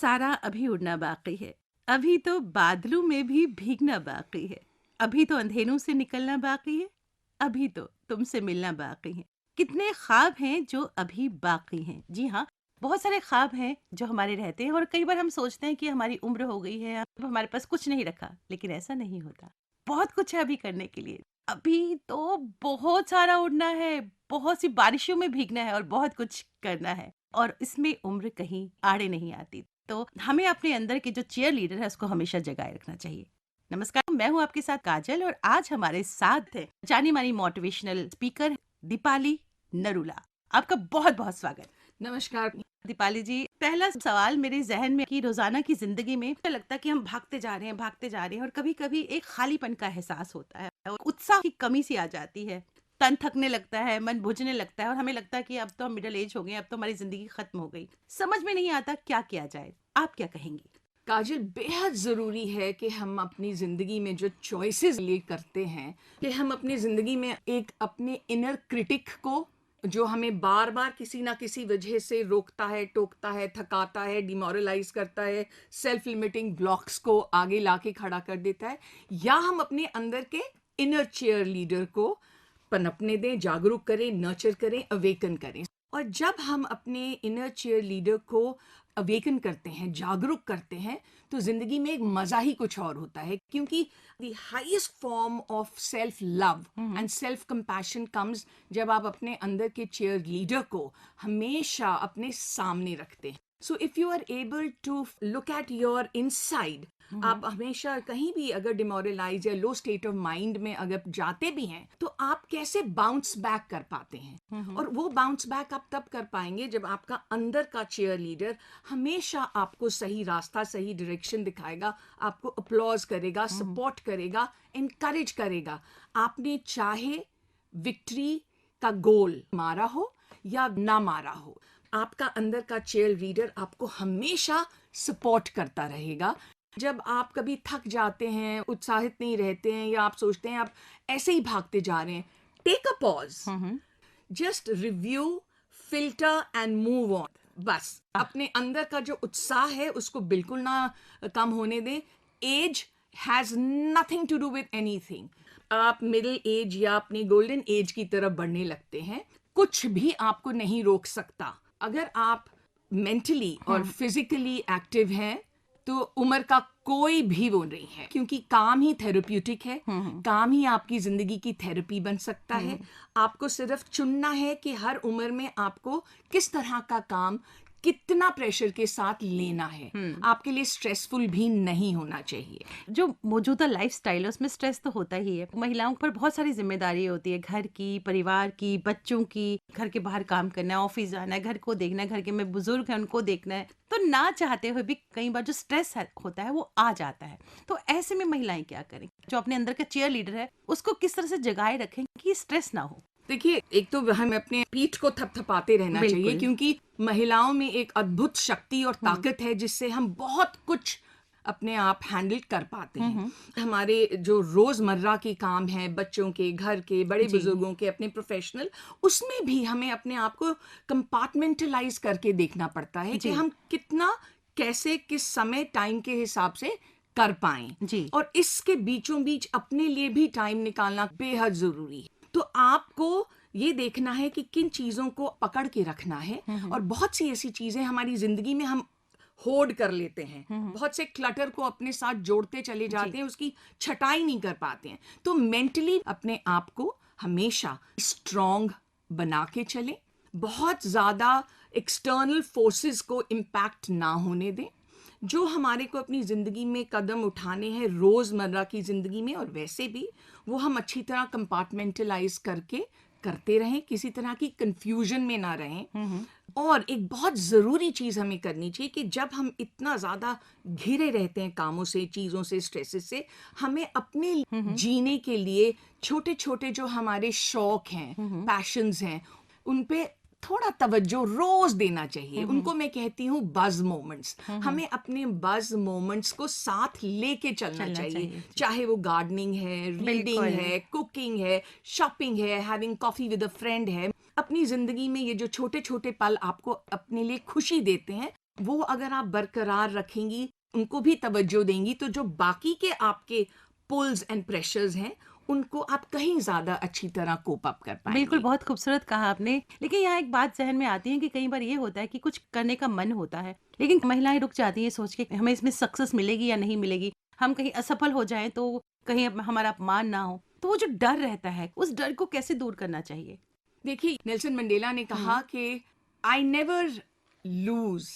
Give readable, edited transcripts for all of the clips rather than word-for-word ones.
सारा अभी उड़ना बाकी है, अभी तो बादलों में भी भीगना बाकी है, अभी तो अंधेरों से निकलना बाकी है, अभी तो तुमसे मिलना बाकी है। कितने ख्वाब हैं जो अभी बाकी हैं। जी हाँ, बहुत सारे ख्वाब हैं जो हमारे रहते हैं और कई बार हम सोचते हैं कि हमारी उम्र हो गई है, अब हमारे पास कुछ नहीं रखा, लेकिन ऐसा नहीं होता। बहुत कुछ है अभी करने के लिए। अभी तो बहुत सारा उड़ना है, बहुत सी बारिशों में भीगना है और बहुत कुछ करना है और इसमें उम्र कहीं आड़े नहीं आती। तो हमें अपने अंदर के जो चीयर लीडर है उसको हमेशा जगाए रखना चाहिए। नमस्कार, मैं हूं आपके साथ काजल और आज हमारे साथ है जानी मानी मोटिवेशनल स्पीकर दीपाली नरूला। आपका बहुत बहुत स्वागत। नमस्कार। दीपाली जी, पहला सवाल मेरे जहन में कि रोजाना की जिंदगी में ऐसा लगता है कि हम भागते जा रहे हैं और कभी कभी एक खालीपन का एहसास होता है और उत्साह की कमी सी आ जाती है। तन थकने लगता है, मन बुझने लगता है और हमें लगता है कि अब तो हम मिडिल एज हो गए, अब तो हमारी जिंदगी खत्म हो गई। समझ में नहीं आता क्या किया जाए। आप क्या कहेंगी? काजल, बेहद ज़रूरी है कि हम अपनी ज़िंदगी में जो चॉइसेस ले करते हैं कि हम अपनी ज़िंदगी में एक अपने इनर क्रिटिक को, जो हमें बार बार किसी ना किसी वजह से रोकता है, टोकता है, थकाता है, डिमोरलाइज करता है, सेल्फ लिमिटिंग ब्लॉक्स को आगे लाके खड़ा कर देता है, या हम अपने अंदर के इनर चीयर लीडर को पनपने दें, जागरूक करें, नर्चर करें, अवेकन करें। और जब हम अपने इनर चीयर लीडर को अवेकन करते हैं, जागरूक करते हैं, तो ज़िंदगी में एक मज़ा ही कुछ और होता है, क्योंकि the highest form of self love and self compassion comes जब आप अपने अंदर के चीयर लीडर को हमेशा अपने सामने रखते हैं। So if you are able to look at your inside, आप हमेशा कहीं भी अगर डिमोरलाइज या लो स्टेट ऑफ माइंड में अगर जाते भी हैं, तो आप कैसे बाउंस बैक कर पाते हैं। और वो बाउंस बैक आप तब कर पाएंगे जब आपका अंदर का चीयर लीडर हमेशा आपको सही रास्ता, सही डायरेक्शन दिखाएगा, आपको अप्लॉज करेगा, सपोर्ट करेगा, इनकरेज करेगा। आपने चाहे विक्ट्री का गोल मारा हो या ना मारा हो, आपका अंदर का चीयर लीडर आपको हमेशा सपोर्ट करता रहेगा। जब आप कभी थक जाते हैं, उत्साहित नहीं रहते हैं, या आप सोचते हैं आप ऐसे ही भागते जा रहे हैं, take a pause, just review, filter and move on. बस अपने अंदर का जो उत्साह है उसको बिल्कुल ना कम होने दें। Age has nothing to do with anything. आप मिडिल एज या अपनी गोल्डन एज की तरफ बढ़ने लगते हैं, कुछ भी आपको नहीं रोक सकता। अगर आप मेंटली और फिजिकली एक्टिव हैं तो उम्र का कोई भी वो नहीं है, क्योंकि काम ही थेरेप्यूटिक है। काम ही आपकी जिंदगी की थेरेपी बन सकता है। आपको सिर्फ चुनना है कि हर उम्र में आपको किस तरह का काम, कितना प्रेशर के साथ लेना है। आपके लिए स्ट्रेसफुल भी नहीं होना चाहिए। जो मौजूदा लाइफस्टाइल है उसमें स्ट्रेस तो होता ही है। महिलाओं पर बहुत सारी जिम्मेदारी होती है, घर की, परिवार की, बच्चों की, घर के बाहर काम करना है, ऑफिस जाना है, घर को देखना है, घर के में बुजुर्ग हैं उनको देखना है। तो ना चाहते हुए भी कई बार जो स्ट्रेस होता है वो आ जाता है। तो ऐसे में महिलाएं क्या करें? जो अपने अंदर का चीयर लीडर है उसको किस तरह से जगाए रखें कि स्ट्रेस ना हो? देखिए, एक तो हमें अपने पीठ को थपथपाते रहना चाहिए, बिल्कुल। क्योंकि महिलाओं में एक अद्भुत शक्ति और ताकत है जिससे हम बहुत कुछ अपने आप हैंडल कर पाते हैं। हमारे जो रोजमर्रा के काम हैं, बच्चों के, घर के, बड़े जी। बुजुर्गों के, अपने प्रोफेशनल, उसमें भी हमें अपने आप को कंपार्टमेंटलाइज करके देखना पड़ता है कि जी। हम कितना, कैसे, किस समय, टाइम के हिसाब से कर पाएं। जी। और इसके बीचों बीच अपने लिए भी टाइम निकालना बेहद जरूरी है। तो आपको ये देखना है कि किन चीज़ों को पकड़ के रखना है। और बहुत सी ऐसी चीज़ें हमारी ज़िंदगी में हम होर्ड कर लेते हैं, बहुत से क्लटर को अपने साथ जोड़ते चले जी। जाते हैं, उसकी छटाई नहीं कर पाते हैं। तो मेंटली अपने आप को हमेशा स्ट्रॉन्ग बना के चलें, बहुत ज़्यादा एक्सटर्नल फोर्सेस को इम्पैक्ट ना होने दें। जो हमारे को अपनी ज़िंदगी में कदम उठाने हैं रोज़मर्रा की ज़िंदगी में, और वैसे भी, वो हम अच्छी तरह कंपार्टमेंटलाइज करके करते रहें, किसी तरह की कंफ्यूजन में ना रहें। और एक बहुत ज़रूरी चीज़ हमें करनी चाहिए कि जब हम इतना ज़्यादा घिरे रहते हैं कामों से, चीज़ों से, स्ट्रेसेस से, हमें अपने जीने के लिए छोटे छोटे जो हमारे शौक हैं, पैशंस हैं, उन पे थोड़ा तवज्जो रोज देना चाहिए। उनको मैं कहती हूँ बज मोमेंट्स। हमें अपने बज मोमेंट्स को साथ लेके चलना चाहिए। जी। चाहे वो गार्डनिंग है, रीडिंग बिल्कुल। है, कुकिंग है, शॉपिंग है, having coffee with a friend है। अपनी जिंदगी में ये जो छोटे छोटे पल आपको अपने लिए खुशी देते हैं, वो अगर आप बरकरार रखेंगी, उनको भी तवज्जो देंगी, तो जो बाकी के आपके पुल्स एंड प्रेशर्स हैं, उनको आप कहीं ज़्यादा अच्छी तरह कोप अप कर बिल्कुल, पाएँगी। बहुत खूबसूरत कहा आपने। लेकिन यहाँ एक बात ज़हन में आती है कि कई बार ये होता है कि कुछ करने का मन होता है, लेकिन महिलाएँ रुक जाती हैं सोच के हमें इसमें सक्सेस मिलेगी या नहीं मिलेगी। हम कहीं असफल हो जाएँ तो कहीं हमारा अपमान ना हो। तो वो जो डर रहता है, उस डर को कैसे दूर करना चाहिए? देखिए, नेल्सन मंडेला ने कहा हुँ। कि I never loose,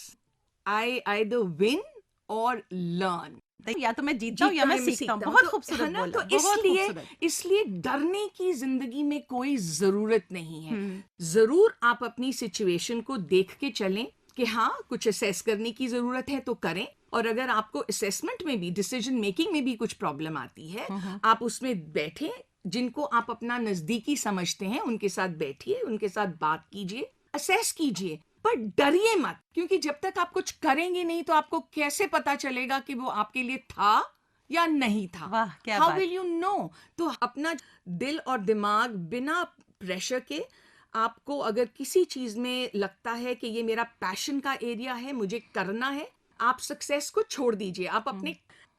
I either win और लर्न। तो या तो मैं जीतता हूँ या जीतता मैं हूँ या मैं सीखता हूँ। सीखता हूँ, बहुत तो खूबसूरत है ना? बोला, तो बहुत इसलिए खूबसूरत। इसलिए डरने की ज़िंदगी में कोई ज़रूरत नहीं है। हुँ, ज़रूर आप अपनी सिचुएशन को देख के चलें कि हाँ, कुछ असेस करने की ज़रूरत है तो करें, और अगर आपको असेसमेंट में भी, डिसीजन मेकिंग में भी कुछ प्रॉब्लम आती है, हुँ, हुँ। आप उसमें बैठें, जिनको आप अपना नज़दीकी समझते हैं, उनके साथ बैठिए, उनके साथ बात कीजिए, असेस कीजिए, पर डरिए मत, क्योंकि जब तक आप कुछ करेंगे नहीं तो आपको कैसे पता चलेगा कि वो आपके लिए था या नहीं था? वाह! क्या हाउ बात! Will you know? तो अपना दिल और दिमाग बिना प्रेशर के, आपको अगर किसी चीज में लगता है कि ये मेरा पैशन का एरिया है, मुझे करना है, आप सक्सेस को छोड़ दीजिए, आप हुँ, अपने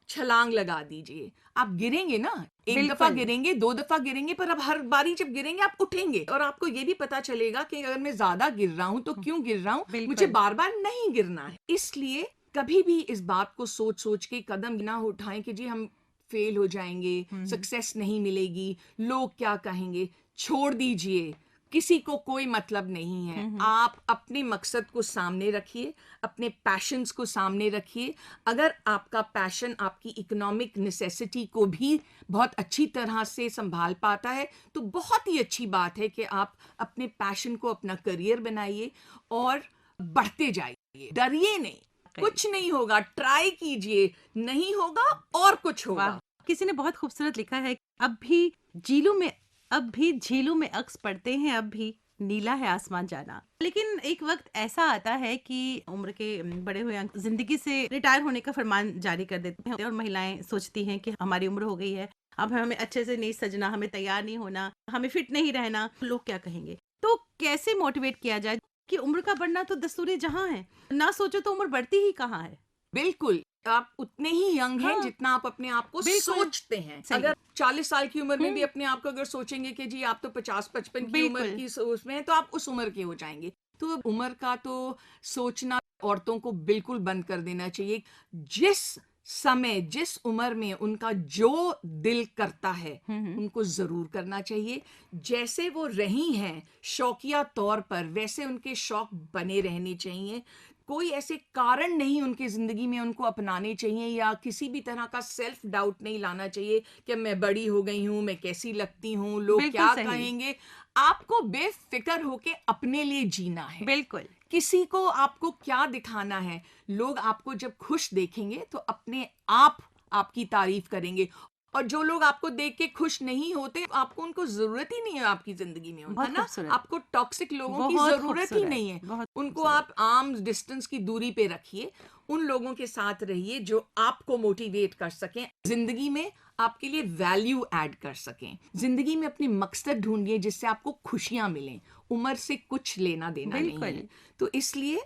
छलांग लगा दीजिए। आप गिरेंगे ना, एक दफा बिल्कुल, गिरेंगे, दो दफा गिरेंगे, पर अब हर बारी जब गिरेंगे आप उठेंगे, और आपको ये भी पता चलेगा कि अगर मैं ज्यादा गिर रहा हूं तो हुँ, क्यों गिर रहा हूं, मुझे बिल्कुल। बार बार नहीं गिरना है। इसलिए कभी भी इस बात को सोच सोच के कदम ना उठाएं कि जी हम फेल हो जाएंगे, हुँ, हुँ। सक्सेस नहीं मिलेगी, लोग क्या कहेंगे। छोड़ दीजिए, किसी को कोई मतलब नहीं है। हुँ, हुँ। आप अपने मकसद को सामने रखिए, अपने पैशंस को सामने रखिए। अगर आपका पैशन आपकी इकोनॉमिक नेसेसिटी को भी बहुत अच्छी तरह से संभाल पाता है, तो बहुत ही अच्छी बात है कि आप अपने पैशन को अपना करियर बनाइए और बढ़ते जाइए। डरिए नहीं, वाक़ई। कुछ नहीं होगा, ट्राई कीजिए, नहीं होगा और कुछ वाह! होगा। किसी ने बहुत खूबसूरत लिखा है, अब भी झीलों में अब भी झीलों में अक्स पड़ते हैं, अब भी नीला है आसमान जाना। लेकिन एक वक़्त ऐसा आता है कि उम्र के बड़े हुए अंक ज़िंदगी से रिटायर होने का फरमान जारी कर देते हैं और महिलाएँ सोचती हैं कि हमारी उम्र हो गई है, अब हमें अच्छे से नहीं सजना, हमें तैयार नहीं होना, हमें फिट नहीं रहना, लोग क्या कहेंगे? तो कैसे मोटिवेट किया जाए कि उम्र का बढ़ना तो दस्तूर-ए-जहाँ है, ना सोचो तो उम्र बढ़ती ही कहाँ है? बिल्कुल, आप उतने ही यंग हैं हाँ, जितना आप अपने आप को बिल्कुल, सोचते हैं। सही। अगर 40 साल की उम्र में भी हुँ, अपने आप को अगर सोचेंगे कि जी आप तो 50-55 की उम्र बिल्कुल। की सोच में हैं, तो आप उस उम्र के हो जाएँगे। तो उम्र का तो सोचना औरतों को बिल्कुल बंद कर देना चाहिए। जिस समय, जिस उम्र में उनका जो दिल करता है, हुँ, हुँ। उनको ज़रूर करना चाहिए। जैसे वो रही हैं शौकिया तौर पर, वैसे उनके शौक बने रहने चाहिए। कोई ऐसे कारण नहीं उनकी ज़िंदगी में उनको अपनाने चाहिए, या किसी भी तरह का सेल्फ डाउट नहीं लाना चाहिए कि मैं बड़ी हो गई हूँ, मैं कैसी लगती हूँ, लोग बिल्कुल क्या सही, कहेंगे। आपको बेफ़िक्र होके अपने लिए जीना है। बिल्कुल। किसी को आपको क्या दिखाना है? लोग आपको जब खुश देखेंगे तो अपने आप आपकी तारीफ़ करेंगे, और जो लोग आपको देख के खुश नहीं होते, आपको उनको ज़रूरत ही नहीं है आपकी ज़िंदगी में, बहुत है ना? खूबसूरत, आपको टॉक्सिक लोगों की बहुत ज़रूरत ही खूबसूरत, नहीं है। बहुत उनको खूबसूरत। आप आर्म्स डिस्टेंस की दूरी पे रखिए। उन लोगों के साथ रहिए जो आपको मोटिवेट कर सकें, ज़िंदगी में आपके लिए वैल्यू ऐड कर सकें। ज़िंदगी में अपने मकसद ढूँढिए जिससे आपको खुशियाँ मिलें। उम्र से कुछ लेना-देना नहीं बिल्कुल, है। तो इसलिए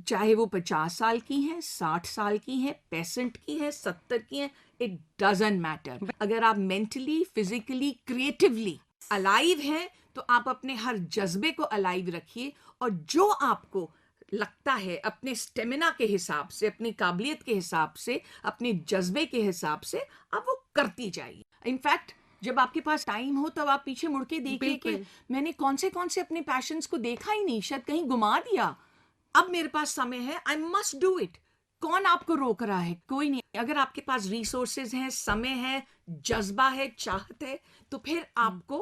चाहे वो 50 साल की हैं, 60 साल की हैं, 65 की हैं, 70 की हैं, इट डज़न्ट मैटर। ब अगर आप मेंटली, फिज़िकली, क्रिएटिवली अलाइव हैं, तो आप अपने हर जज़्बे को अलाइव रखिए, और जो आपको लगता है अपने स्टेमिना के हिसाब से, अपनी काबिलियत के हिसाब से, अपने जज़्बे के हिसाब से, आप वो करती जाइए। इनफैक्ट जब आपके पास टाइम हो तब आप पीछे मुड़ के देखिए कि बिल्कुल, मैंने कौन से अपने पैशन्स को देखा ही नहीं, शायद कहीं गुमा दिया। अब मेरे पास समय है, आई मस्ट डू इट। कौन आपको रोक रहा है? कोई नहीं। अगर आपके पास रिसोर्सेज हैं, समय है, जज्बा है, चाहत है, तो फिर हुँ, आपको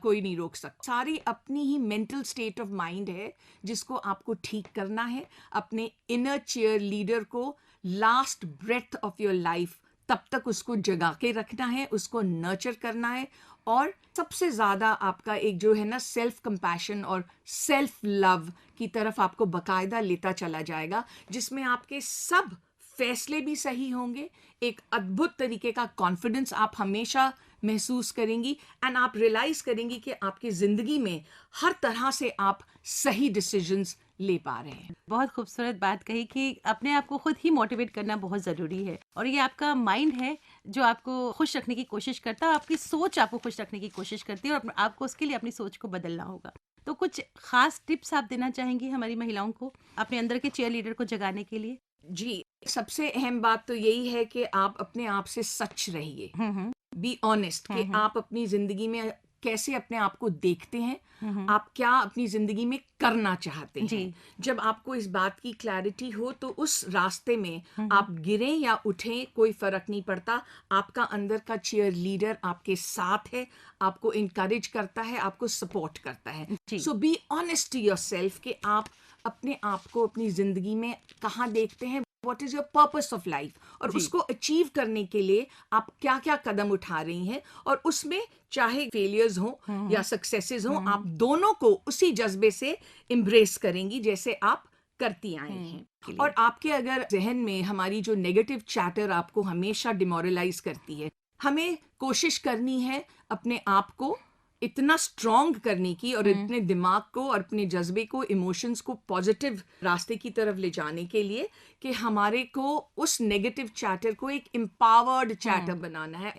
कोई नहीं रोक सकता। सारी अपनी ही मेंटल स्टेट ऑफ माइंड है जिसको आपको ठीक करना है। अपने इनर चीयर लीडर को last breath of your life तब तक उसको जगा के रखना है, उसको नर्चर करना है, और सबसे ज़्यादा आपका एक जो है ना सेल्फ कंपैशन और सेल्फ लव की तरफ आपको बकायदा लेता चला जाएगा, जिसमें आपके सब फैसले भी सही होंगे। एक अद्भुत तरीके का कॉन्फिडेंस आप हमेशा महसूस करेंगी, एंड आप रियलाइज करेंगी कि आपकी ज़िंदगी में हर तरह से आप सही डिसीजंस ले पा रहे हैं। बहुत खूबसूरत बात कही कि अपने आप को खुद ही मोटिवेट करना बहुत ज़रूरी है और ये आपका माइंड है जो आपको खुश रखने की कोशिश करता है, आपकी सोच आपको खुश रखने की कोशिश करती है और आपको उसके लिए अपनी सोच को बदलना होगा। तो कुछ खास टिप्स आप देना चाहेंगी हमारी महिलाओं को अपने अंदर के चीयर लीडर को जगाने के लिए? जी, सबसे अहम बात तो यही है कि आप अपने आप से सच रहिए। हम्म। बी ऑनेस्ट कि हम्म। आप अपनी जिंदगी में कैसे अपने आप को देखते हैं, हम्म। आप क्या अपनी जिंदगी में करना चाहते जी। हैं। जब आपको इस बात की क्लैरिटी हो तो उस रास्ते में हम्म। आप गिरें या उठें कोई फर्क नहीं पड़ता। आपका अंदर का चीयर लीडर आपके साथ है, आपको इनकरेज करता है, आपको सपोर्ट करता है। जी। सो बी ऑनेस्ट टू योरसेल्फ कि आप अपने आप को अपनी जिंदगी में कहाँ देखते हैं, what is your purpose of life, और जी। उसको अचीव करने के लिए आप क्या क्या कदम उठा रही हैं, और उसमें चाहे फेलियर्स हो या सक्सेसेस हो, आप दोनों को उसी जज्बे से एम्ब्रेस करेंगी जैसे आप करती आई हैं। और आपके अगर जहन में हमारी जो नेगेटिव चैटर आपको हमेशा डिमोरलाइज करती है, हमें कोशिश करनी है अपने आप को इतना स्ट्रॉन्ग करने की और इतने दिमाग को और अपने जज्बे को, इमोशंस को पॉजिटिव रास्ते की तरफ ले जाने के लिए कि हमारे को उस नेगेटिव चैटर को एक एम्पावर्ड चैटर बनाना है,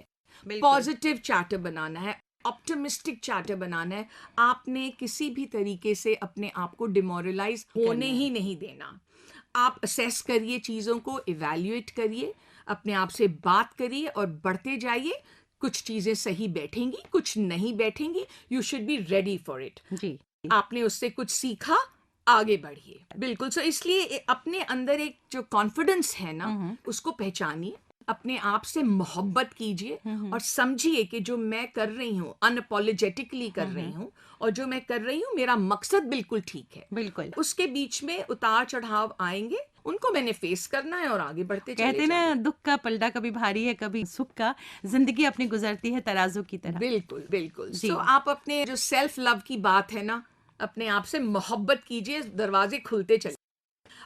पॉजिटिव चैटर बनाना है, ऑप्टिमिस्टिक चैटर बनाना है। आपने किसी भी तरीके से अपने आप को डिमोरलाइज होने ही नहीं देना। आप असेस करिए, चीज़ों को इवैल्यूएट करिए, अपने आप से बात करिए और बढ़ते जाइए। कुछ चीज़ें सही बैठेंगी, कुछ नहीं बैठेंगी, you should be ready for it. जी। आपने उससे कुछ सीखा, आगे बढ़िए। बिल्कुल। सो इसलिए अपने अंदर एक जो कॉन्फिडेंस है ना, उसको पहचानिए, अपने आप से मोहब्बत कीजिए और समझिए कि जो मैं कर रही हूँ अनअपोलोजेटिकली कर रही हूँ, और जो मैं कर रही हूँ मेरा मकसद बिल्कुल ठीक है। बिल्कुल। उसके बीच में उतार चढ़ाव आएंगे, उनको मैंने फेस करना है और आगे बढ़ते चले कहते जाना ना, है। दुख का पलड़ा कभी भारी है कभी सुख का, जिंदगी अपनी गुजरती है तराजू की तरह। बिल्कुल बिल्कुल। जी। सो आप अपने जो सेल्फ लव की बात है ना, अपने आप से मोहब्बत कीजिए, दरवाजे खुलते चले।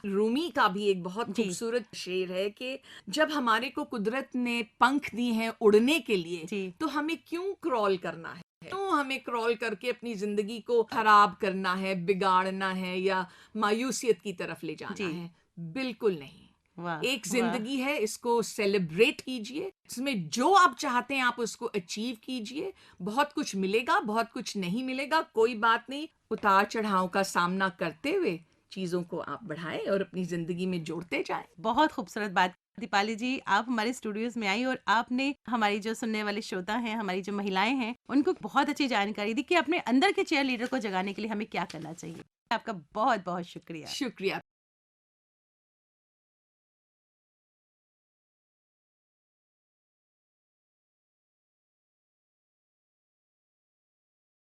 रूमी का भी एक बहुत जी। खूबसूरत शेर है कि जब हमारे को कुदरत ने पंख दिए हैं उड़ने के लिए, जी। तो हमें क्यों क्रॉल करना है, क्यों हमें क्रॉल करके अपनी जिंदगी को खराब करना है, बिगाड़ना है या मायूसियत की तरफ ले जाना जी। है। बिल्कुल नहीं। वाह एक वाह। जिंदगी है, इसको सेलिब्रेट कीजिए, इसमें जो आप चाहते हैं आप उसको अचीव कीजिए। बहुत कुछ मिलेगा, बहुत कुछ नहीं मिलेगा, कोई बात नहीं। उतार चढ़ाव का सामना करते हुए चीजों को आप बढ़ाएं और अपनी जिंदगी में जोड़ते जाएं। बहुत खूबसूरत बात। दीपाली जी, आप हमारे स्टूडियोज में आई और आपने हमारी जो सुनने वाले श्रोता हैं, हमारी जो महिलाएं हैं, उनको बहुत अच्छी जानकारी दी कि अपने अंदर के चेयर लीडर को जगाने के लिए हमें क्या करना चाहिए। आपका बहुत बहुत शुक्रिया। शुक्रिया।